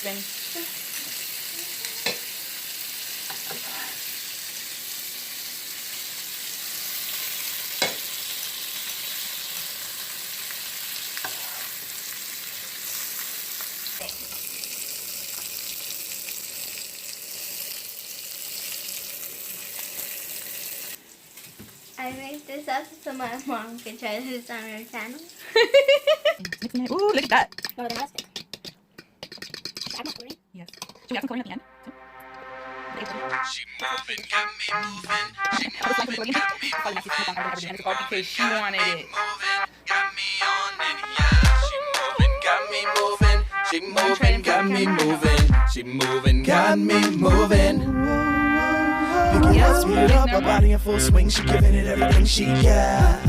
spin. I made this up so my mom can try this on her channel. Ooh, look at that. No, it has to. I'm not doing. Yes. Should we add some coloring at the end? She moving, got me moving. She moving, got me moving. She it's all because she wanted it. Got me on it, yeah. She moving, got me moving. She moving, got me moving. She moving, got me moving. Pick it up, speed it up, her body in full swing. She giving it everything she got.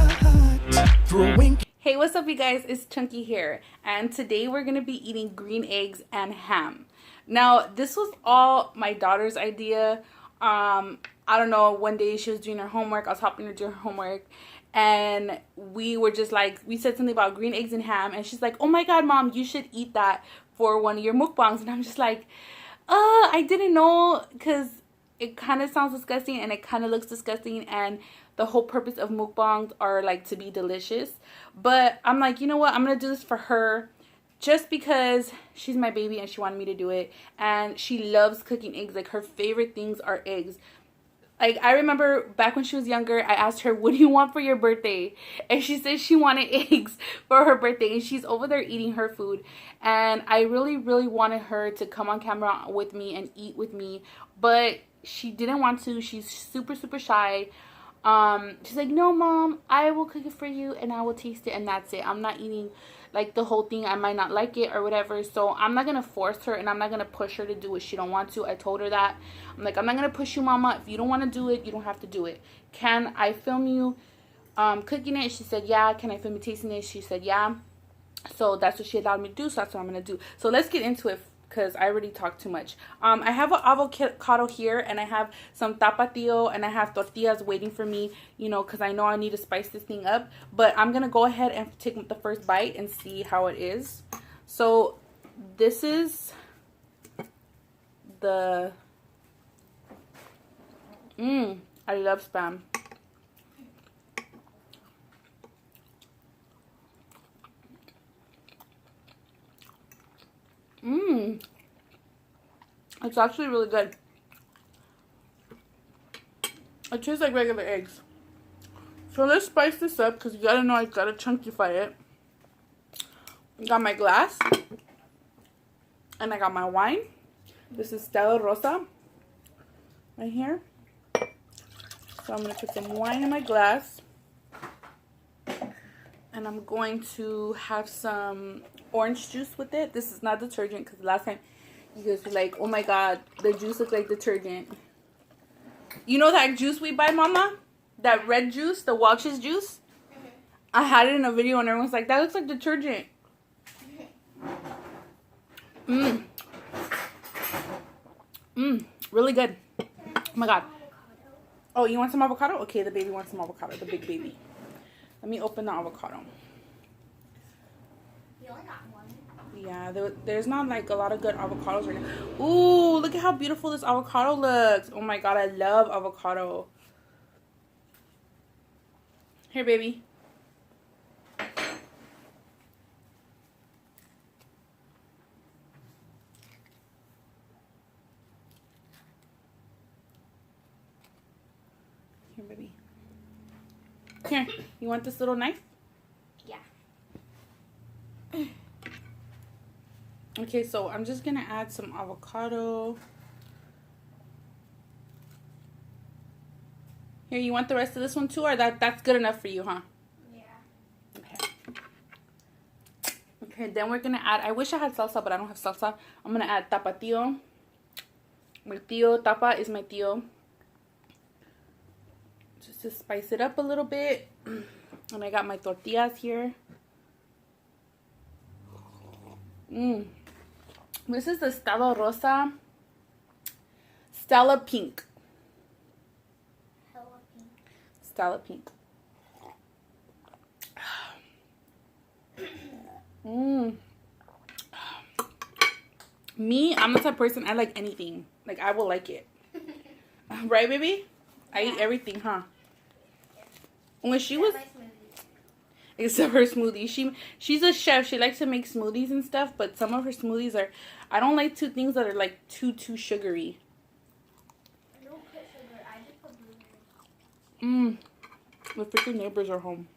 Through a wink. Hey, what's up, you guys? It's Chunky here, and today we're gonna be eating green eggs and ham. Now, this was all my daughter's idea. I don't know, one day she was doing her homework, I was helping her do her homework, and we were just like, we said something about green eggs and ham, and she's like, oh my god, mom, you should eat that for one of your mukbangs. And I'm just like, I didn't know, because it kind of sounds disgusting and it kind of looks disgusting, and the whole purpose of mukbangs are like to be delicious. But I'm like, you know what, I'm gonna do this for her just because she's my baby and she wanted me to do it, and she loves cooking eggs. Like, her favorite things are eggs. Like, I remember back when she was younger, I asked her, what do you want for your birthday? And she said she wanted eggs for her birthday, and she's over there eating her food. And I really, really wanted her to come on camera with me and eat with me, but she didn't want to. She's super, super shy. She's like, no, mom, I will cook it for you and I will taste it, and that's it. I'm not eating like the whole thing. I might not like it or whatever, so I'm not gonna force her, and I'm not gonna push her to do what she don't want to. I told her that. I'm like, I'm not gonna push you, mama. If you don't want to do it, you don't have to do it. Can I film you cooking it? She said yeah. Can I film you tasting it? She said yeah. So that's what she allowed me to do, so that's what I'm gonna do. So let's get into it, because I already talked too much. I have an avocado here, and I have some tapatio, and I have tortillas waiting for me, you know, because I know I need to spice this thing up. But I'm going to go ahead and take the first bite and see how it is. So this is the... I love Spam. It's actually really good. It tastes like regular eggs. So let's spice this up, because you gotta know I gotta chunkify it. I got my glass. And I got my wine. This is Stella Rosa. Right here. So I'm gonna put some wine in my glass. And I'm going to have some orange juice with it. This is not detergent, because last time you guys were like, oh my god, the juice looks like detergent. You know that juice we buy, mama? That red juice, the Welch's juice? I had it in a video and everyone's like, that looks like detergent. Really good. Oh my god. Oh, you want some avocado? Okay, the baby wants some avocado, the big baby. Let me open the avocado. You only got one. Yeah, there's not like a lot of good avocados right now. Ooh, look at how beautiful this avocado looks. Oh my god, I love avocado. Here, baby. Here, baby. Here, you want this little knife? Yeah. Okay, so I'm just gonna add some avocado. Here, you want the rest of this one too, or that's good enough for you, huh? Yeah. Okay. Okay, then we're gonna add, I wish I had salsa, but I don't have salsa. I'm gonna add tapatio. My tío, tapa is my tío. Just to spice it up a little bit. And I got my tortillas here. This is the Stella Rosa, Stella Pink. Stella Pink. Me, I'm the type of person, I like anything. Like, I will like it. Right, baby? I eat everything, huh? When she was... Except her smoothies. She's a chef. She likes to make smoothies and stuff, but some of her smoothies are... I don't like things that are, like, too sugary. I don't put sugar. I just put blueberries. The freaking neighbors are home.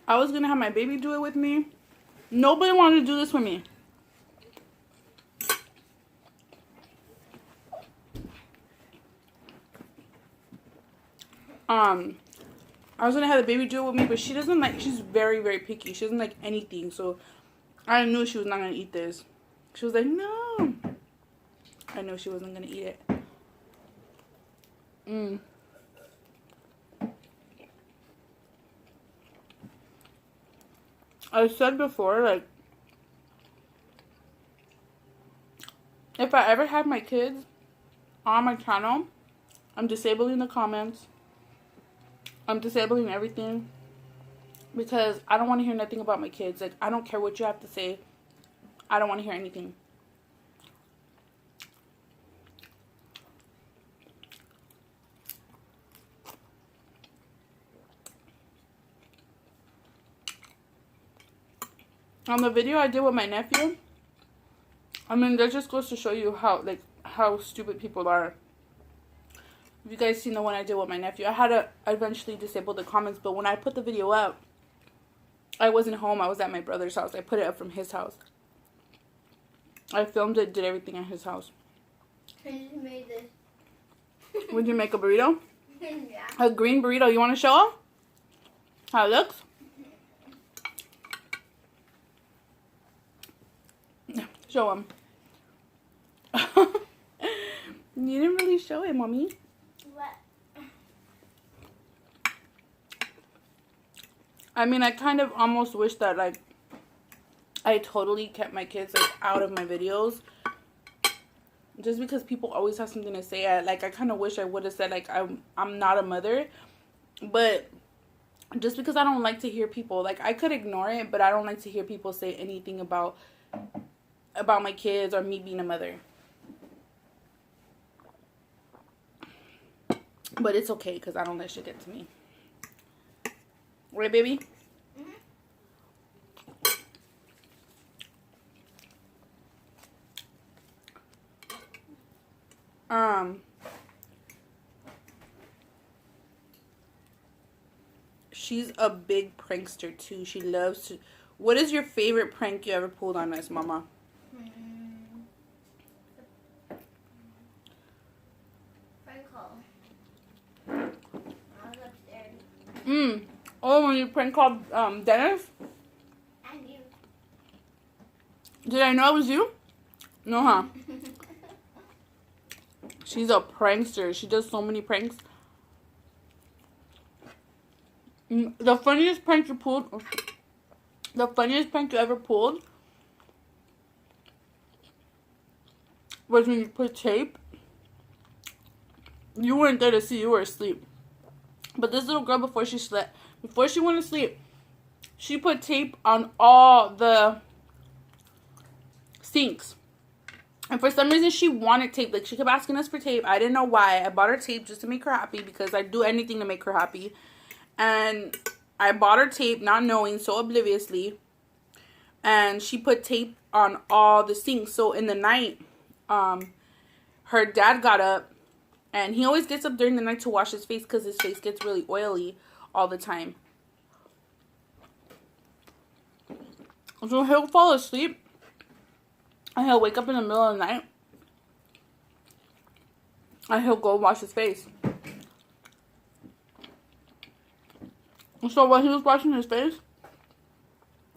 I was gonna have my baby do it with me. Nobody wanted to do this with me. I was gonna have the baby do it with me, but she doesn't like, she's very, very picky. She doesn't like anything, so I knew she was not gonna eat this. She was like, no. I knew she wasn't gonna eat it. I said before, like, if I ever have my kids on my channel, I'm disabling the comments. I'm disabling everything. Because I don't want to hear nothing about my kids. Like, I don't care what you have to say. I don't want to hear anything. On the video I did with my nephew, I mean, that just goes to show you how stupid people are. If you guys seen the one I did with my nephew, I had to eventually disable the comments, but when I put the video up, I wasn't home. I was at my brother's house. I put it up from his house. I filmed it, did everything at his house. I just made this. Would you make a burrito? Yeah. A green burrito. You want to show them how it looks? Show him. You didn't really show it, Mommy. What? I mean, I kind of almost wish that, like, I totally kept my kids, like, out of my videos. Just because people always have something to say. I kind of wish I would have said, like, I'm not a mother. But just because I don't like to hear people, like, I could ignore it, but I don't like to hear people say anything about my kids or me being a mother. But it's okay because I don't let shit get to me. Right, baby? She's a big prankster too. She loves to... What is your favorite prank you ever pulled on us, Mama? Prank call. I was upstairs. Oh, when you prank called Dennis? And you. Did I know it was you? No, huh? She's a prankster. She does so many pranks. The funniest prank you pulled... The funniest prank you ever pulled was when you put tape. You weren't there to see. You were asleep. But this little girl, before she went to sleep, she put tape on all the sinks. And for some reason, she wanted tape. Like, she kept asking us for tape. I didn't know why. I bought her tape just to make her happy because I do anything to make her happy. And I bought her tape, not knowing, so obliviously. And she put tape on all the sinks. So in the night, her dad got up. And he always gets up during the night to wash his face because his face gets really oily all the time. So he'll fall asleep. And he'll wake up in the middle of the night. And he'll go wash his face. So while he was washing his face,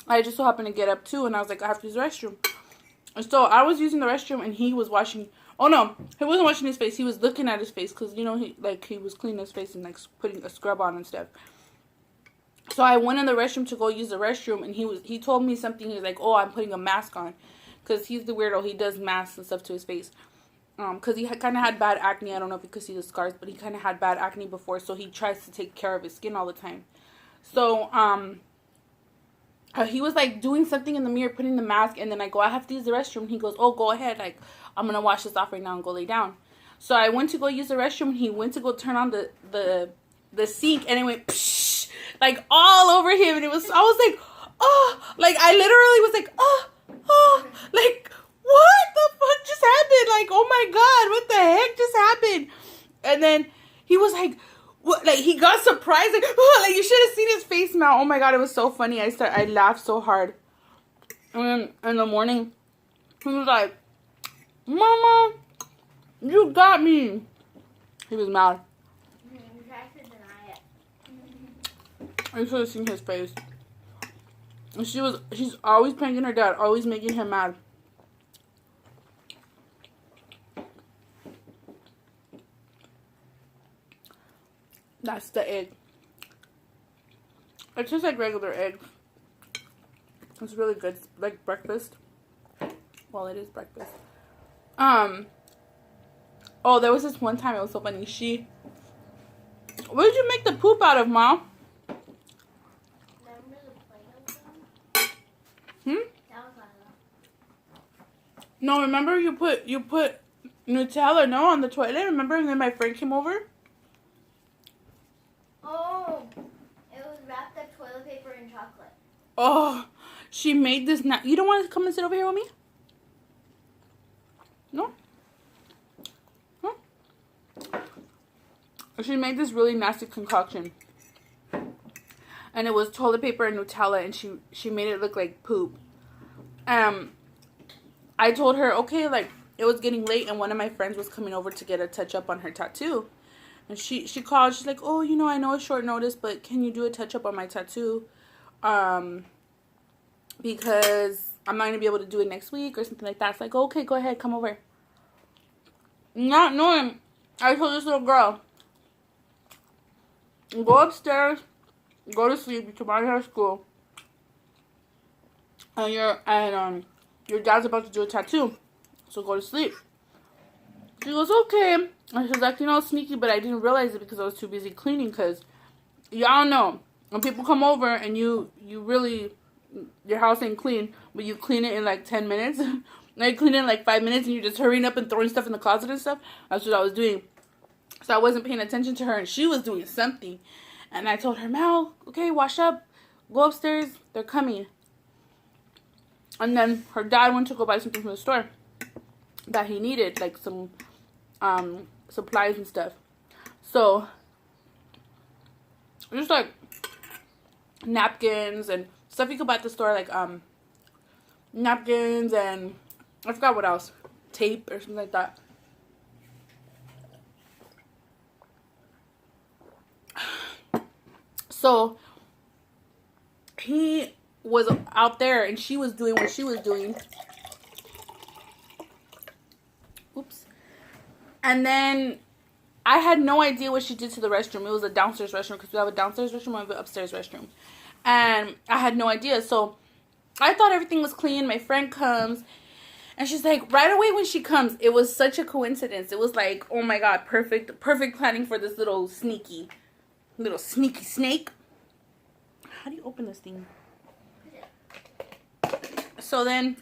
I just so happened to get up too, and I was like, I have to use the restroom. And so I was using the restroom, and he was washing. Oh no, he wasn't washing his face. He was looking at his face because you know he was cleaning his face and like putting a scrub on and stuff. So I went in the restroom to go use the restroom, and he told me something. He was like, "Oh, I'm putting a mask on," because he's the weirdo. He does masks and stuff to his face. Because he kind of had bad acne. I don't know if you could see the scars, but he kind of had bad acne before, so he tries to take care of his skin all the time. So, he was like doing something in the mirror, putting the mask, and then I go, I have to use the restroom. He goes, oh, go ahead. Like, I'm going to wash this off right now and go lay down. So I went to go use the restroom. He went to go turn on the sink, and it went psh, like all over him. And I was like, oh, like I literally was like, oh, like what the fuck just happened? Like, oh my God, what the heck just happened? And then he was like, what? Like he got surprised, like, oh, like you should have seen his face melt. Oh my God, it was so funny. I laughed so hard. And then in the morning, he was like, Mama, you got me. He was mad. He tried to deny it. I should have seen his face. And she's always pranking her dad, always making him mad. That's the egg. It's just like regular eggs. It's really good, like breakfast. Well, it is breakfast. Oh, there was this one time, it was so funny. What did you make the poop out of, Mom? Remember the Play-Doh thing? That was my love. No, remember you put Nutella, no, on the toilet, remember? And then my friend came over? Oh, it was wrapped up toilet paper and chocolate. Oh, she made this. You don't want to come and sit over here with me? No? No? She made this really nasty concoction. And it was toilet paper and Nutella, and she made it look like poop. I told her, okay, like, it was getting late, and one of my friends was coming over to get a touch-up on her tattoo. And she called. She's like, oh, you know, I know it's short notice, but can you do a touch-up on my tattoo? Because I'm not going to be able to do it next week or something like that. It's like, okay, go ahead, come over. Not knowing, I told this little girl, go upstairs, go to sleep, you tomorrow you have school. And your dad's about to do a tattoo, so go to sleep. She goes, okay. And she's acting all sneaky, but I didn't realize it because I was too busy cleaning. Because y'all know, when people come over and you really, your house ain't clean, but you clean it in like 10 minutes. Like clean it in like 5 minutes and you're just hurrying up and throwing stuff in the closet and stuff. That's what I was doing. So I wasn't paying attention to her, and she was doing something. And I told her, Mel, okay, wash up. Go upstairs. They're coming. And then her dad went to go buy something from the store that he needed, like some supplies and stuff. So just like napkins and stuff you could buy at the store, like napkins and I forgot what else, tape or something like that. So he was out there and she was doing what she was doing. Oops. And then I had no idea what she did to the restroom. It was a downstairs restroom because we have a downstairs restroom and an upstairs restroom. And I had no idea. So I thought everything was clean. My friend comes and she's like, right away when she comes, it was such a coincidence. It was like, oh my God, perfect planning for this little sneaky snake. How do you open this thing? So then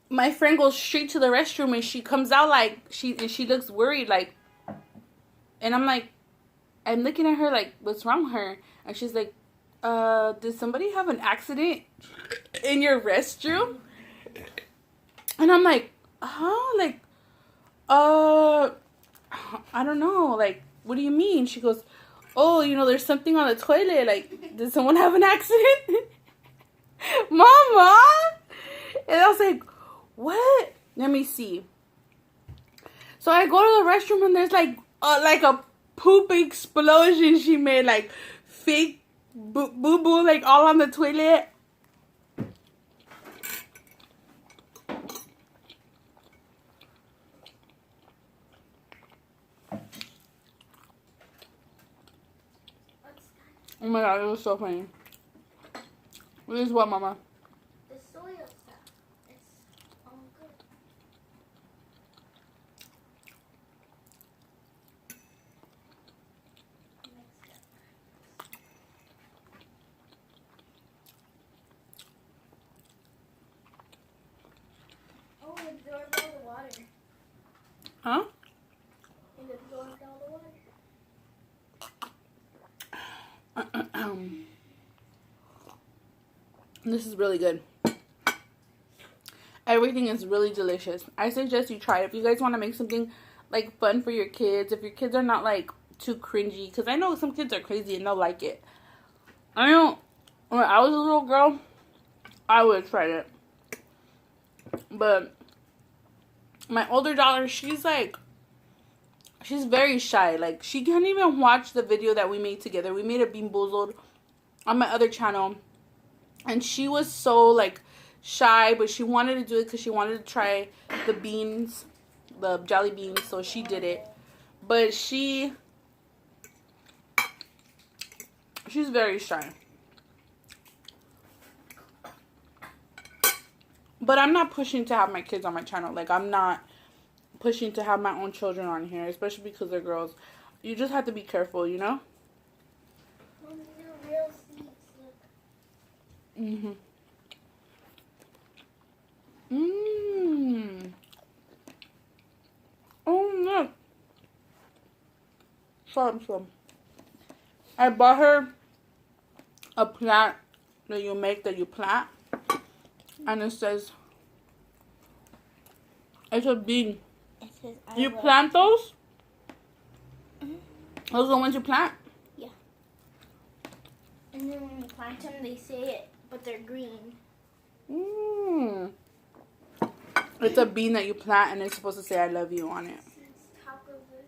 my friend goes straight to the restroom and she comes out like she looks worried, like, and I'm looking at her like, what's wrong with her? And she's like, did somebody have an accident in your restroom? And I'm like, like, I don't know, like, what do you mean? She goes, oh, you know, there's something on the toilet, like, did someone have an accident? Mama! And I was like, what? Let me see. So I go to the restroom and there's like a poop explosion she made, like fake boo-boo, like all on the toilet. Oh my God, it was so funny. This is what, Mama? The soil stuff. It's all good. absorbed all the water. Huh? It absorbed all the water. This is really good. Everything is really delicious. I suggest you try it. If you guys want to make something like fun for your kids, if your kids are not like too cringy, because I know some kids are crazy and they'll like it. I know when I was a little girl, I would have tried it. But my older daughter, she's very shy. Like, she can't even watch the video that we made together. We made a Bean Boozled on my other channel. And she was so, like, shy, but she wanted to do it because she wanted to try the beans, the jelly beans, so she did it. But she's very shy. But I'm not pushing to have my kids on my channel. Like, I'm not pushing to have my own children on here, especially because they're girls. You just have to be careful, you know? Mom, these are real seeds. Look. Oh, look. Some. I bought her a plant that you plant. And it says, it's a bean. It says, You plant those? Mm-hmm. Those are the ones you plant? Yeah. And then when you plant them, they say it, but they're green. It's a bean that you plant and it's supposed to say I love you on it. It's top of the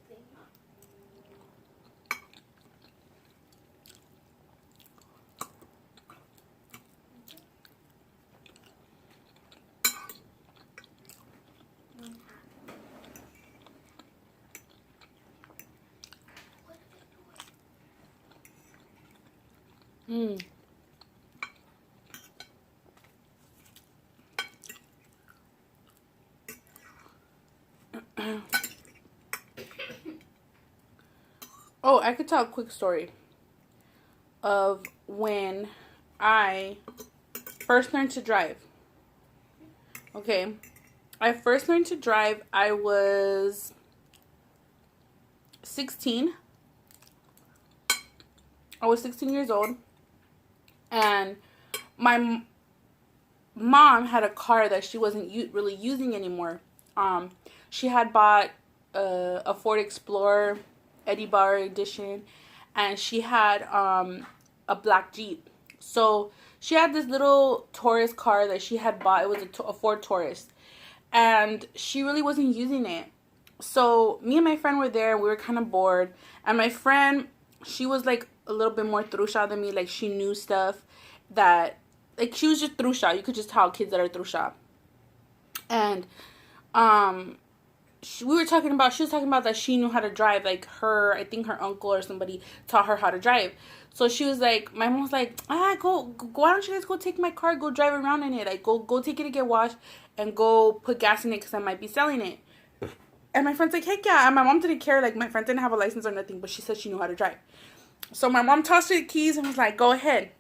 thing. Oh, I could tell a quick story of when I first learned to drive. Okay, I first learned to drive, I was 16. I was 16 years old, and my mom had a car that she wasn't really using anymore. She had bought a Ford Explorer Eddie Bar edition, and she had a black Jeep. So she had this little Taurus car that she had bought. It was a Ford Taurus, and she really wasn't using it. So me and my friend were there. We were kind of bored, and my friend, she was like a little bit more trusha than me. Like, she knew stuff that, like, she was just trusha. You could just tell kids that are trusha. And she was talking about that she knew how to drive. Like, I think her uncle or somebody taught her how to drive. So she was like, my mom was like, why don't you guys go take my car, go drive around in it, like, go take it to get washed and go put gas in it because I might be selling it. And my friend's like, heck yeah. And my mom didn't care. Like, my friend didn't have a license or nothing, but she said she knew how to drive. So my mom tossed her the keys and was like, go ahead.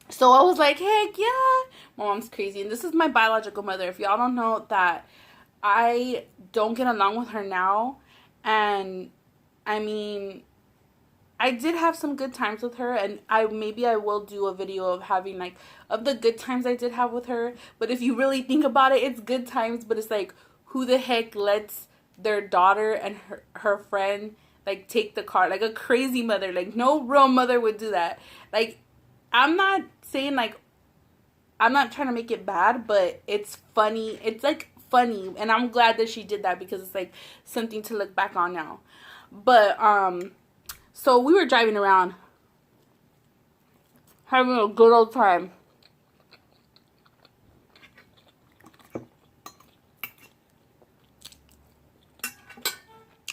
So I was like, heck yeah. My mom's crazy. And this is my biological mother. If y'all don't know that, I don't get along with her now. And I mean, I did have some good times with her, and maybe I will do a video of having, like, of the good times I did have with her. But if you really think about it, it's good times, but it's like, who the heck lets their daughter and her friend, like, take the car? Like, a crazy mother. Like, no real mother would do that. Like, I'm not saying, like, I'm not trying to make it bad, but it's funny. It's, like, funny, and I'm glad that she did that because it's, like, something to look back on now. But so we were driving around having a good old time.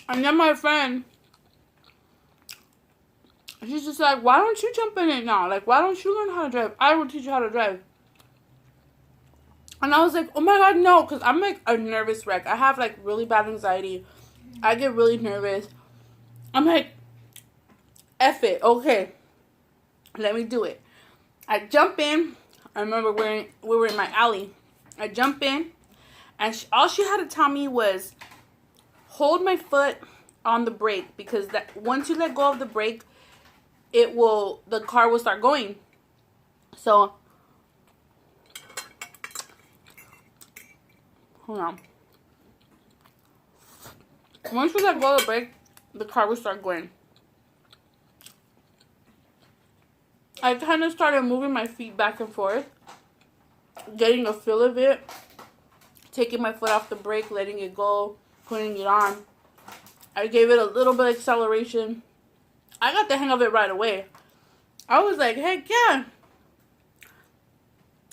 And then my friend, she's just like, why don't you jump in it now? Like, why don't you learn how to drive? I will teach you how to drive. And I was like, oh my god, no, because I'm like a nervous wreck. I have, like, really bad anxiety. I get really nervous. I'm like, F it, okay, let me do it. I jump in. I remember we were in my alley. I jump in, And all she had to tell me was hold my foot on the brake, because that once you let go of the brake, the car will start going. So hold on. Once you let go of the brake, the car will start going. I kind of started moving my feet back and forth, getting a feel of it, taking my foot off the brake, letting it go, putting it on. I gave it a little bit of acceleration. I got the hang of it right away. I was like, heck yeah.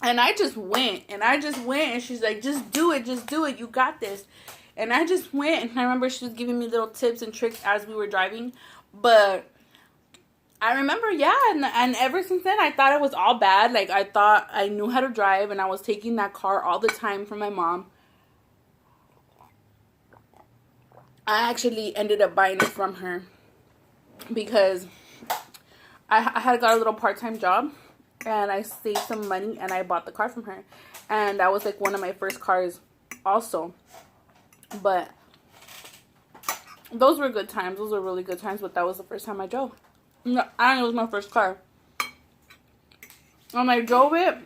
And I just went, and she's like, just do it, you got this. And I just went, and I remember she was giving me little tips and tricks as we were driving. But I remember, yeah, and ever since then, I thought it was all bad. Like, I thought I knew how to drive, and I was taking that car all the time from my mom. I actually ended up buying it from her because I had got a little part-time job, and I saved some money, and I bought the car from her. And that was, like, one of my first cars also. But those were good times. Those were really good times, but that was the first time I drove. No, and it was my first car. And I drove it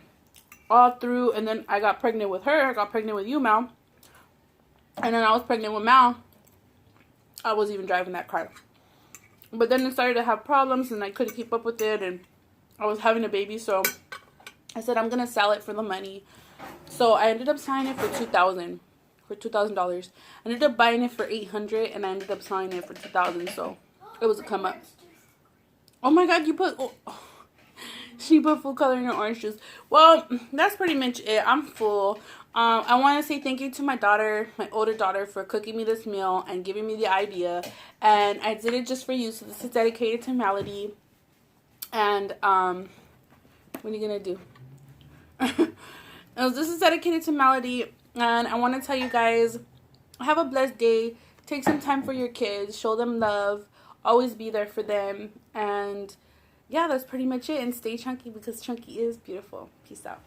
all through, and then I got pregnant with her. I got pregnant with you, Mal. And then I was pregnant with Mal. I was even driving that car. But then it started to have problems, and I couldn't keep up with it, and I was having a baby, so I said I'm going to sell it for the money. So I ended up selling it for $2,000. For $2,000. I ended up buying it for $800, and I ended up selling it for $2,000. So it was a come up. Oh my God, you put she put food coloring in orange juice. Well, that's pretty much it. I'm full. I want to say thank you to my daughter, my older daughter, for cooking me this meal and giving me the idea. And I did it just for you. So this is dedicated to Melody. And what are you gonna do? This is dedicated to Melody. And I want to tell you guys, have a blessed day. Take some time for your kids. Show them love. Always be there for them. And yeah, that's pretty much it. And stay chunky, because chunky is beautiful. Peace out.